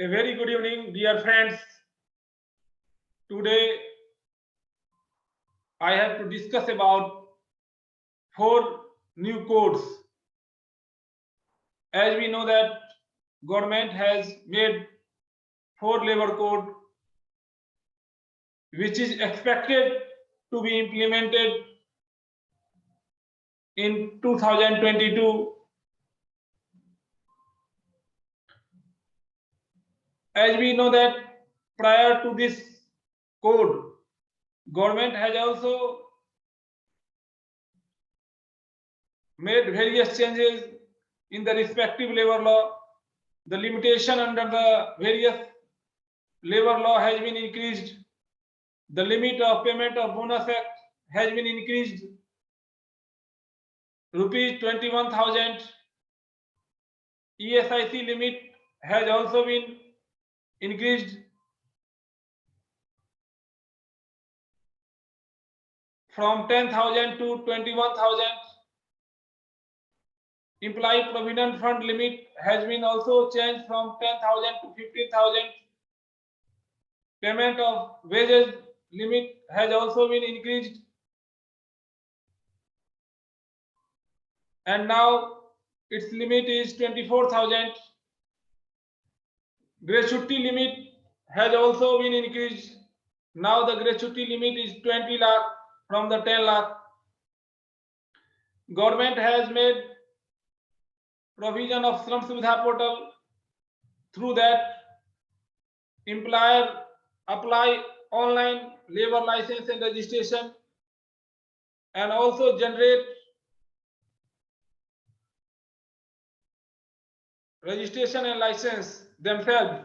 A very good evening, dear friends. Today I have to discuss about 4 new codes. As we know that government has made 4 labor code which is expected to be implemented in 2022. As we know that prior to this code, government has also made various changes in the respective labor law. The limitation under the various labor law has been increased. The limit of payment of bonus act has been increased. Rupees 21,000 ESIC limit has also been increased. From 10,000 to 21,000. Employee provident fund limit has been also changed from 10,000 to 15,000. Payment of wages limit has also been increased. And now its limit is 24,000. Gratuity limit has also been increased. Now the gratuity limit is 20 lakh from the 10 lakh. Government has made provision of Shram Suvidha portal. Through that, employer apply online labor license and registration and also generate registration and license themselves.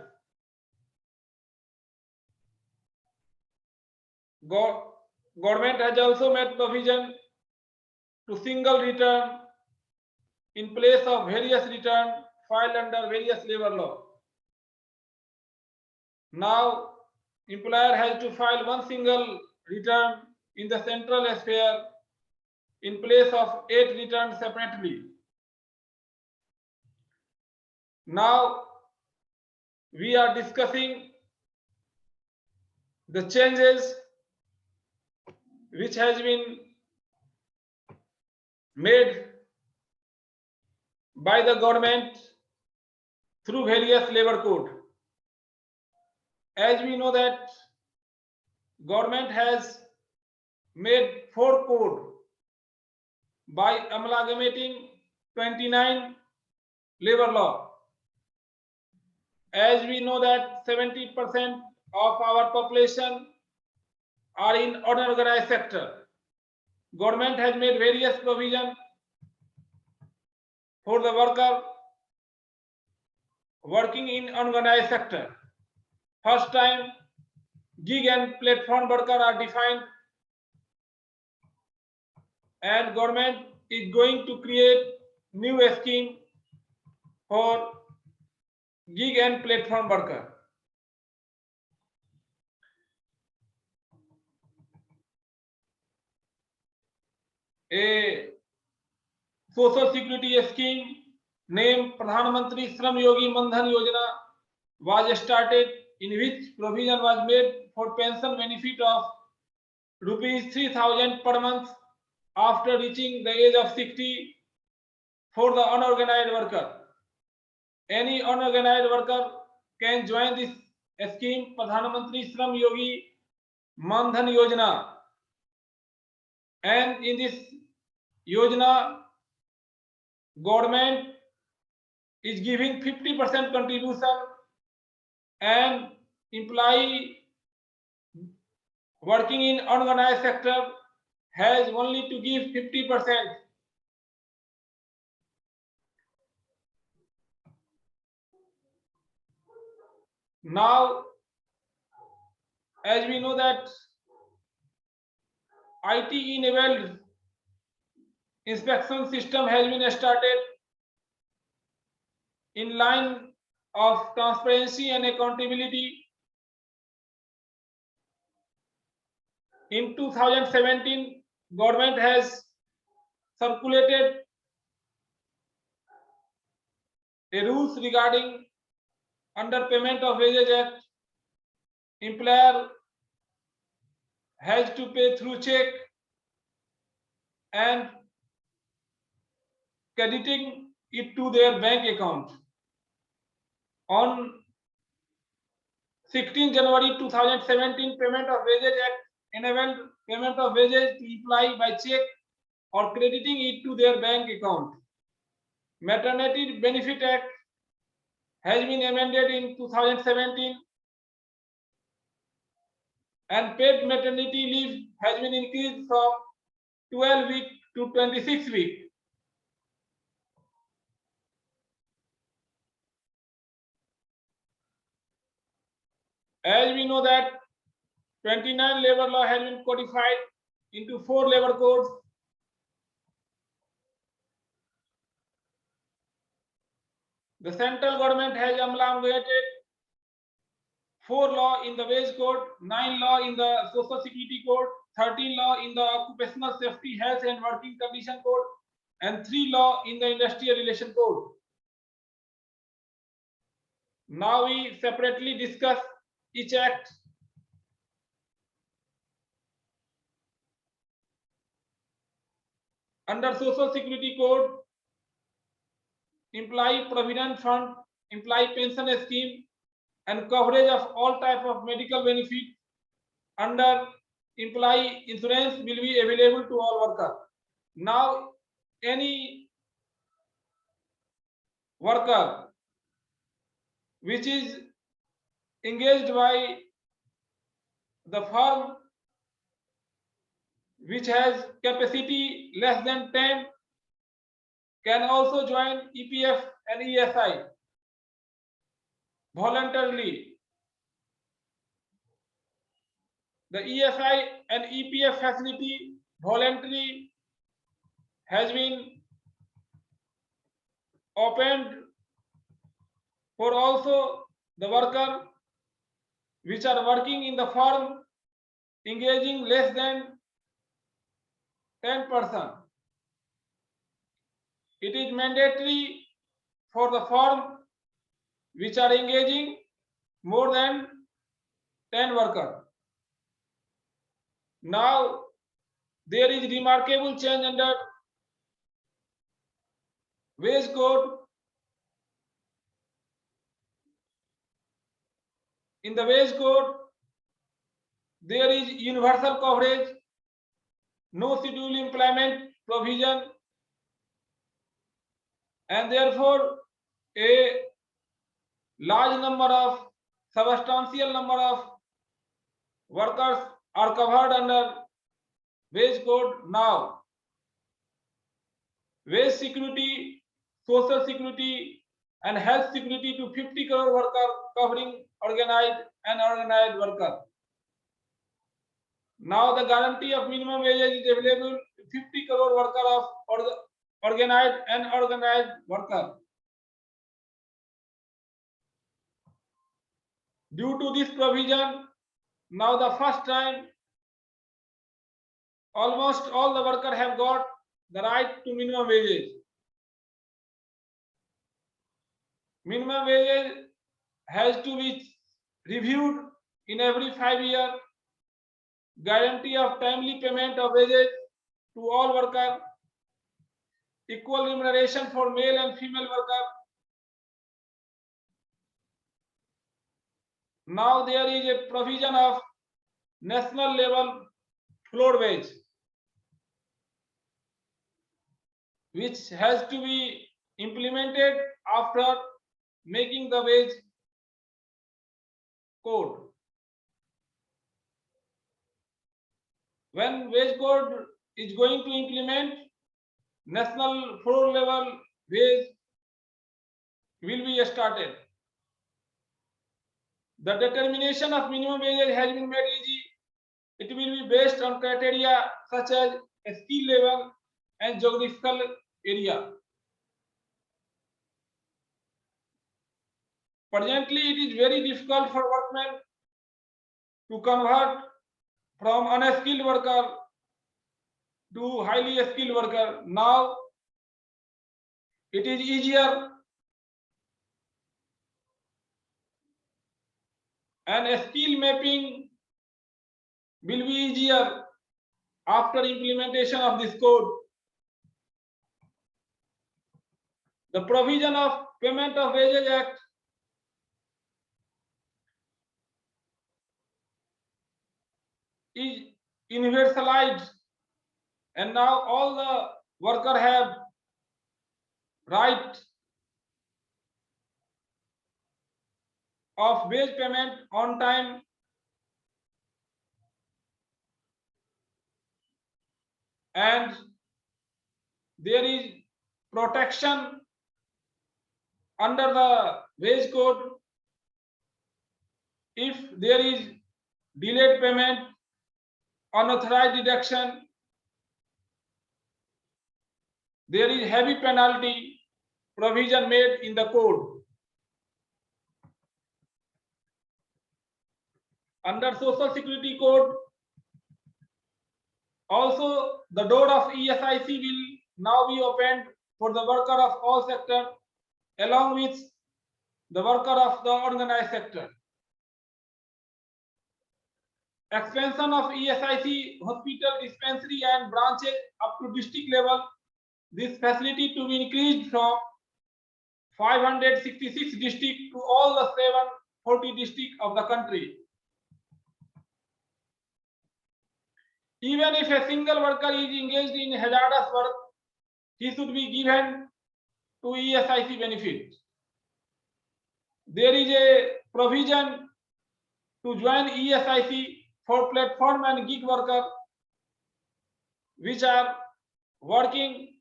Government has also made provision to single return in place of various return filed under various labor law. Now, employer has to file one single return in the central sphere in place of 8 returns separately. Now, we are discussing the changes which has been made by the government through various labor code. As we know that government has made 4 code by amalgamating 29 labor law. As we know that 70% of our population are in unorganized sector. Government has made various provision for the worker working in unorganized sector. First time, gig and platform worker are defined, and government is going to create new scheme for gig and platform worker. A social security scheme named Pradhan Mantri Shram Yogi Mandhan Yojana was started, in which provision was made for pension benefit of rupees 3,000 per month after reaching the age of 60 for the unorganized worker. Any unorganized worker can join this scheme, Pradhan Mantri Shram Yogi Mandhan Yojana, and in this Yojana, government is giving 50% contribution, and employee working in unorganized sector has only to give 50%. Now, as we know that IT enabled inspection system has been started in line of transparency and accountability. In 2017, government has circulated a rules regarding under Payment of Wages Act, employer has to pay through check and crediting it to their bank account. On 16 January 2017, Payment of Wages Act enabled payment of wages to employee by check or crediting it to their bank account. Maternity Benefit Act has been amended in 2017 and paid maternity leave has been increased from 12 weeks to 26 weeks. As we know that 29 labor law has been codified into 4 labor codes. The central government has amalgamated 4 law in the wage code, 9 law in the social security code, 13 law in the occupational safety, health and working condition code, and 3 law in the industrial relation code. Now we separately discuss each act. Under social security code, employee provident fund, employee pension scheme, and coverage of all type of medical benefit under employee insurance will be available to all workers. Now, any worker which is engaged by the firm which has capacity less than 10 can also join EPF and ESI voluntarily. The ESI and EPF facility voluntary has been opened for also the worker which are working in the firm engaging less than 10%. It is mandatory for the firm which are engaging more than 10 workers. Now there is remarkable change under wage code. In the wage code, there is universal coverage, no scheduled employment provision, and therefore a large number of substantial number of workers are covered under wage code. Now wage security, social security and health security to 50 crore workers covering organized and unorganized workers. Now the guarantee of minimum wages is available to 50 crore workers of organized and unorganized workers. Due to this provision, now the first time almost all the workers have got the right to minimum wages. Minimum wages has to be reviewed in every 5 years. Guarantee of timely payment of wages to all workers. Equal remuneration for male and female workers. Now there is a provision of national level floor wage, which has to be implemented after making the wage code. When wage code is going to implement, national floor level wage will be started. The determination of minimum wage has been made easy. It will be based on criteria such as skill level and geographical area. Presently, it is very difficult for workmen to convert from unskilled worker to highly skilled worker. Now it is easier and skill mapping will be easier after implementation of this code. The provision of Payment of Wages Act is universalized, and now all the workers have right of wage payment on time, and there is protection under the wage code if there is delayed payment, unauthorized deduction. There is heavy penalty provision made in the code. Under Social Security Code, also the door of ESIC will now be opened for the worker of all sector along with the worker of the organized sector. Expansion of ESIC hospital, dispensary and branches up to district level. This facility to be increased from 566 districts to all the 740 districts of the country. Even if a single worker is engaged in hazardous work, he should be given to ESIC benefit. There is a provision to join ESIC for platform and gig workers which are working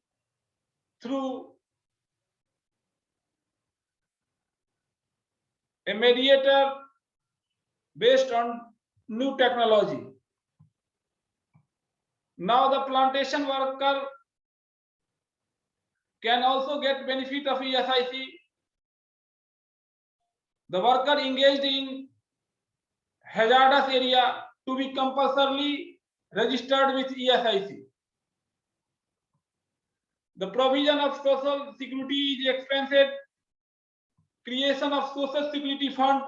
through a mediator based on new technology. Now the plantation worker can also get benefit of ESIC. The worker engaged in hazardous area to be compulsorily registered with ESIC. The provision of Social Security is expanded. Creation of Social Security Fund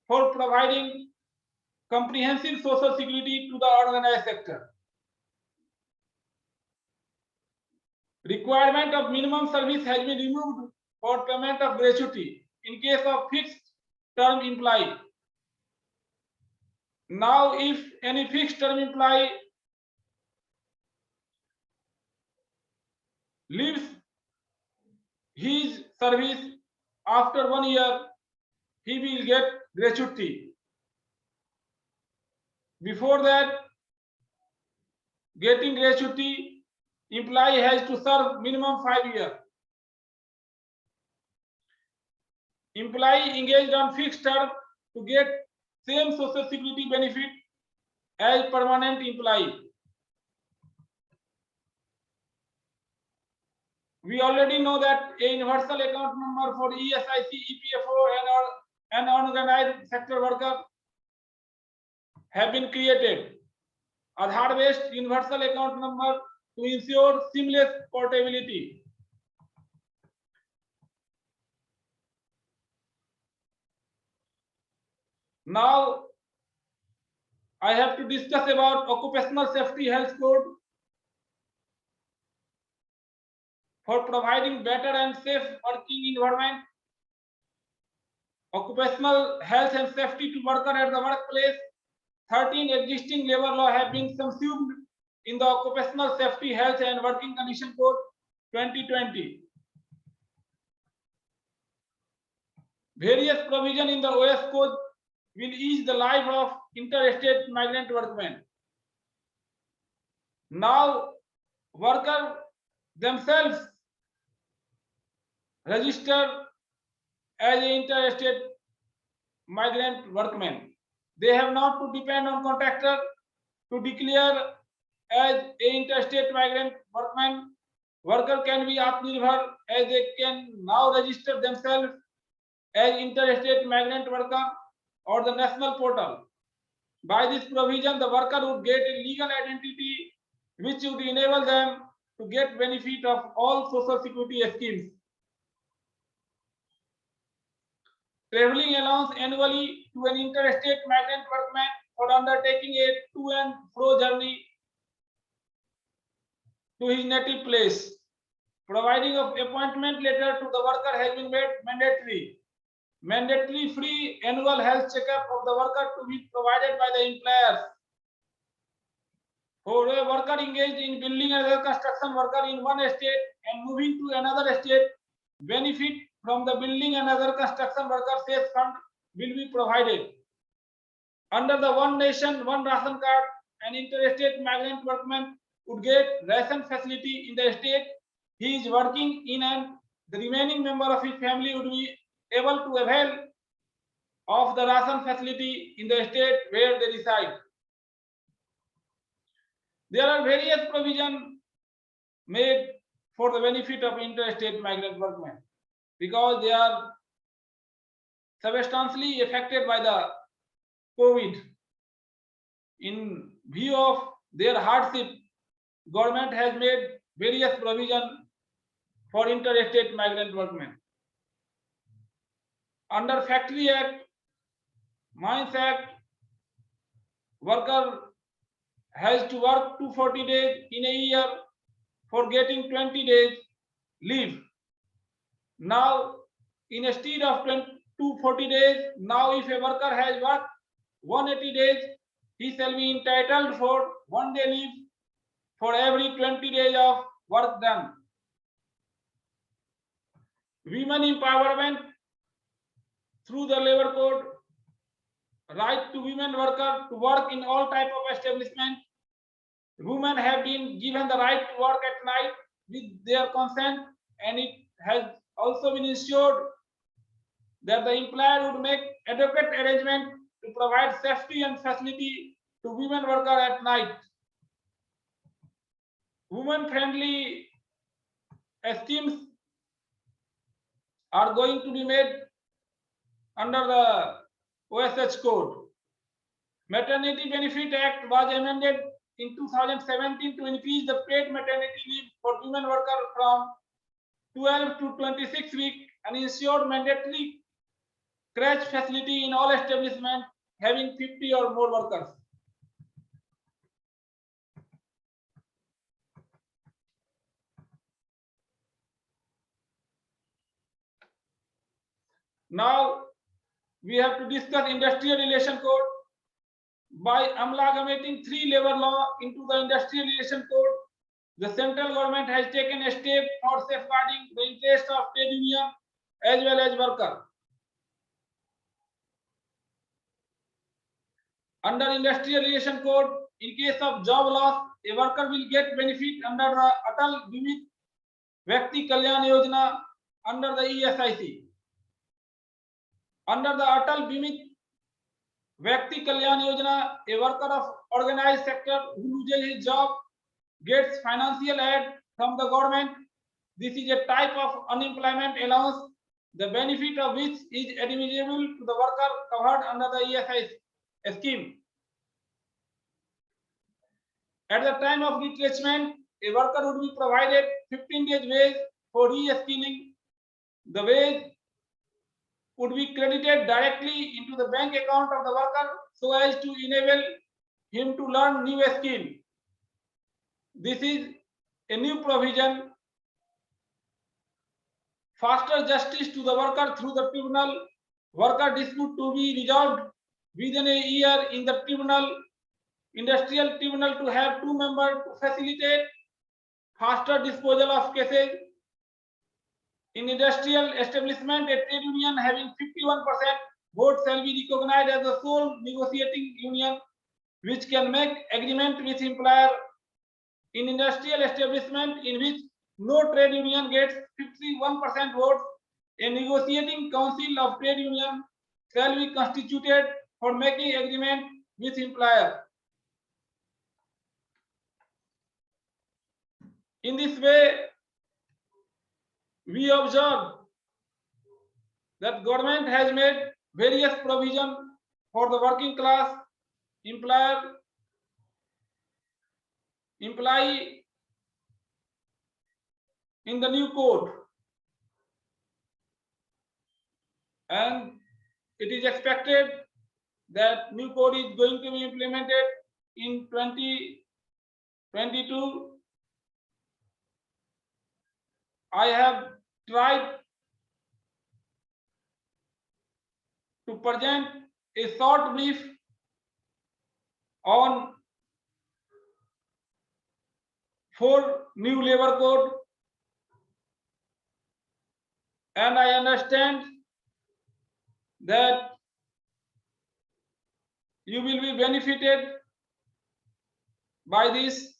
for providing comprehensive Social Security to the organized sector. Requirement of minimum service has been removed for payment of gratuity in case of fixed term employee. Now, if any fixed term employee leaves his service after 1 year, he will get gratuity. Before that, getting gratuity, employee has to serve minimum 5 years. Employee engaged on fixed term to get same Social Security benefit as permanent employee. We already know that a universal account number for ESIC, EPFO and unorganized sector worker have been created. Aadhaar-based universal account number to ensure seamless portability. Now, I have to discuss about Occupational Safety Health Code for providing better and safe working environment. Occupational health and safety to worker at the workplace. 13 existing labor law have been subsumed in the Occupational Safety Health and Working Condition Code 2020. Various provisions in the OS code will ease the life of interstate migrant workmen. Now, workers themselves register as an interstate migrant workmen. They have not to depend on contractor to declare as an interstate migrant workman. Worker can be Atmanirbhar as they can now register themselves as interstate migrant worker or the national portal. By this provision, the worker would get a legal identity which would enable them to get benefit of all Social Security schemes. traveling allowance annually to an interstate migrant workman for undertaking a to and fro journey to his native place. Providing of appointment letter to the worker has been made mandatory. Mandatory free annual health checkup of the worker to be provided by the employers. For a worker engaged in building and other construction worker in one estate and moving to another estate, benefit from the building and other construction worker sales fund will be provided. Under the One Nation, One Ration card, an interstate migrant workman would get ration facility in the estate he is working in, and the remaining member of his family would be able to avail of the ration facility in the estate where they reside. There are various provisions made for the benefit of interstate migrant workmen because they are substantially affected by the COVID. In view of their hardship, government has made various provisions for interstate migrant workmen. Under Factory Act, Mines Act, worker has to work 240 days in a year for getting 20 days leave. Now, instead of 240 days, now if a worker has worked 180 days, he shall be entitled for 1 day leave for every 20 days of work done. Women empowerment through the labor code, right to women workers to work in all type of establishment. Women have been given the right to work at night with their consent, and it has also been ensured that the employer would make adequate arrangement to provide safety and facility to women workers at night. Women-friendly schemes are going to be made under the OSH code. Maternity Benefit Act was amended in 2017 to increase the paid maternity leave for women workers from 12 to 26 weeks and ensured mandatory crèche facility in all establishments having 50 or more workers. Now we have to discuss Industrial Relation Code. By amalgamating 3 labor laws into the Industrial Relation Code, the central government has taken a step for safeguarding the interests of trade union as well as worker. Under Industrial Relation Code, in case of job loss, a worker will get benefit under the Atal Bimit Vyakti Kalyan Yojana under the ESIC. Under the Atal Bimit Vyakti Kalyan Yojana, a worker of organized sector who loses his job gets financial aid from the government. This is a type of unemployment allowance, the benefit of which is admissible to the worker covered under the ESI scheme. At the time of retrenchment, a worker would be provided 15 days wage for re-skilling. The wage would be credited directly into the bank account of the worker so as to enable him to learn new skill. This is a new provision. Faster justice to the worker through the tribunal. Worker dispute to be resolved within a year in the tribunal. Industrial tribunal to have 2 members to facilitate faster disposal of cases. In industrial establishment, a trade union having 51% vote shall be recognized as the sole negotiating union which can make agreement with employer. In industrial establishment in which no trade union gets 51% votes, a negotiating council of trade union shall be constituted for making agreement with employer. In this way, we observe that government has made various provisions for the working class employee in the new code, and it is expected that new code is going to be implemented in 2022. I have tried to present a short brief on 4 new labor code, and I understand that you will be benefited by this.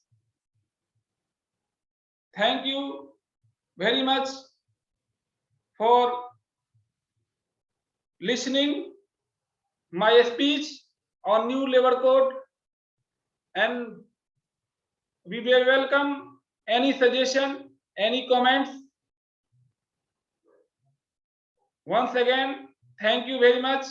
Thank you very much for listening my speech on new labor code, and we will welcome any suggestion, any comments. Once again, thank you very much.